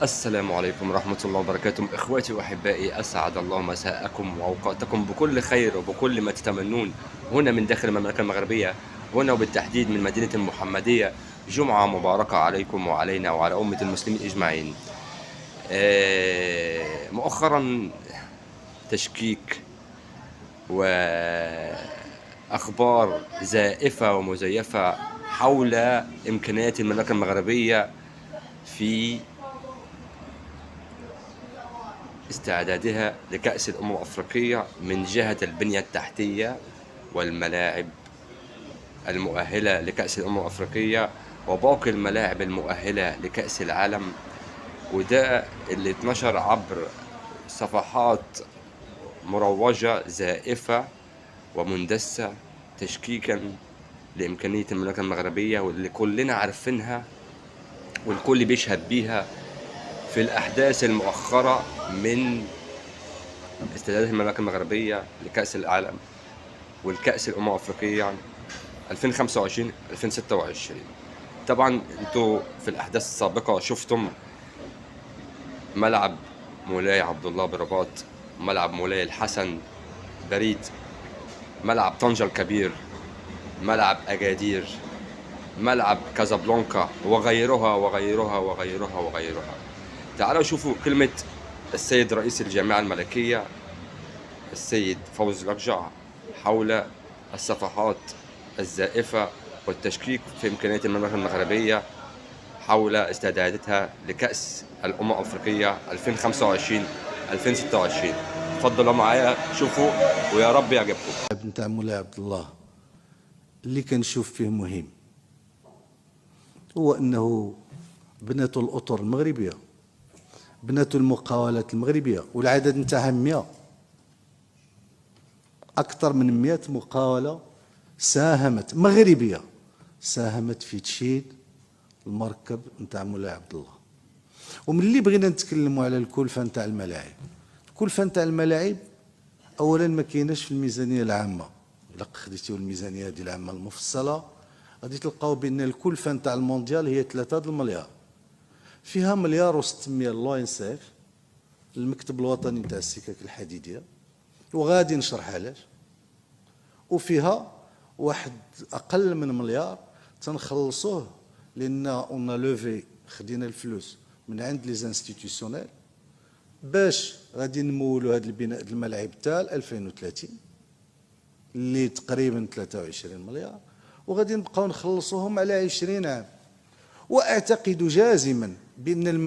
السلام عليكم ورحمة الله وبركاته. إخواتي وأحبائي، أسعد الله مساءكم وأوقاتكم بكل خير وبكل ما تتمنون. هنا من داخل المملكة المغربية، هنا وبالتحديد من مدينة المحمدية. جمعة مباركة عليكم وعلينا وعلى أمة المسلمين أجمعين. مؤخرا تشكيك وأخبار زائفة ومزيفة حول إمكانيات المملكة المغربية في استعدادها لكأس الأمم الأفريقية من جهة البنية التحتية والملاعب المؤهلة لكأس الأمم الأفريقية وباقي الملاعب المؤهلة لكأس العالم. وده اللي اتنشر عبر صفحات مروجة زائفة ومندسة تشكيكا لإمكانية المملكة المغربية، واللي كلنا عارفينها والكل بيشهد بيها في الأحداث المؤخرة من استعدادات المملكة المغربية لكأس العالم والكأس الأمم الأفريقية يعني 2025 2026. طبعا انتوا في الأحداث السابقة شفتم ملعب مولاي عبد الله برباط، ملعب مولاي الحسن بريد، ملعب طنجة الكبير، ملعب أجادير، ملعب كازابلانكا وغيرها وغيرها وغيرها وغيرها. تعالوا شوفوا كلمة السيد رئيس الجامعة الملكية السيد فوزي الأقجع حول الصفحات الزائفة والتشكيك في إمكانيات المملكة المغربية حول استعداداتها لكأس الأمم الأفريقية 2025 2026. اتفضلوا معايا شوفوا ويا رب يعجبكم. نتاع مولاي عبد الله اللي كنشوف فيه مهم هو انه بناتوا الاطر المغربيه، بناتوا المقاولات المغربيه، والعدد نتاعها 100، اكثر من 100 مقاوله ساهمت مغربيه ساهمت في تشييد المركب نتاع مولاي عبد الله. وملي بغينا نتكلموا على الكلفه نتاع الملاعب، الكلفه نتاع الملاعب اولا ما كايناش في الميزانيه العامه. الا خديتيو الميزانيه ديال العامه المفصله غادي تلقاو بان الكلفه نتاع المونديال هي 3 المليار، فيها مليار و600 لو ان سي اف المكتب الوطني نتاع السكك الحديديه، وغادي نشرح علاش، وفيها واحد اقل من مليار تنخلصوه لان اون لوفي خدينا الفلوس من عند لي زانستيتيسيونيل باش غادي نمولوا هذا البناء ديال الملاعب حتى 2030 اللي تقريبا 23 مليار، وغادي نبقاو نخلصوهم على 20 عام. واعتقد جازما بان